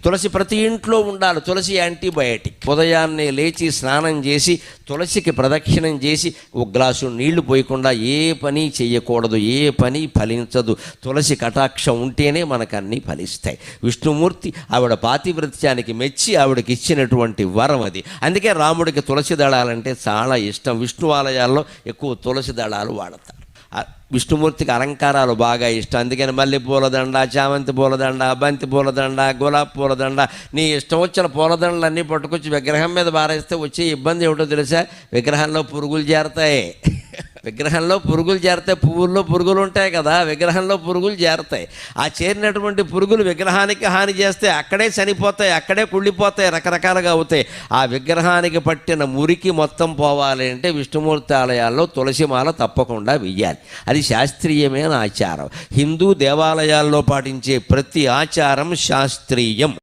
తులసి ప్రతి ఇంట్లో ఉండాలి. తులసి యాంటీబయాటిక్. ఉదయాన్నే లేచి స్నానం చేసి తులసికి ప్రదక్షిణం చేసి ఒక గ్లాసు నీళ్లు పోయకుండా ఏ పని చేయకూడదు. ఏ పని ఫలించదు. తులసి కటాక్షం ఉంటేనే మనకు అన్నీ ఫలిస్తాయి. విష్ణుమూర్తి ఆవిడ పాతివ్రత్యానికి మెచ్చి ఆవిడకి ఇచ్చినటువంటి వరం అది. అందుకే రాముడికి తులసి దళాలంటే చాలా ఇష్టం. విష్ణు ఆలయాల్లో ఎక్కువ తులసి దళాలు వాడతారు. విష్ణుమూర్తికి అలంకారాలు బాగా ఇష్టం. అందుకని మల్లె పూలదండ, చామంతి పూలదండ, బంతి పూలదండ, గులాబీ పూలదండ, నీ ఇష్టం వచ్చిన పూలదండలన్నీ పట్టుకొచ్చి విగ్రహం మీద బారేస్తే వచ్చే ఇబ్బంది ఏమిటో తెలుసా? విగ్రహంలో పురుగులు చేరతాయి. విగ్రహంలో పురుగులు చేరతాయి. పువ్వుల్లో పురుగులు ఉంటాయి కదా, విగ్రహంలో పురుగులు చేరతాయి. ఆ చేరినటువంటి పురుగులు విగ్రహానికి హాని చేస్తే అక్కడే చనిపోతాయి, అక్కడే కుళ్ళిపోతాయి, రకరకాలుగా అవుతాయి. ఆ విగ్రహానికి పట్టిన మురికి మొత్తం పోవాలి అంటే విష్ణుమూర్తి ఆలయాల్లో తులసిమాల తప్పకుండా వెయ్యాలి. అది శాస్త్రీయమైన ఆచారం. హిందూ దేవాలయాల్లో పాటించే ప్రతి ఆచారం శాస్త్రీయం.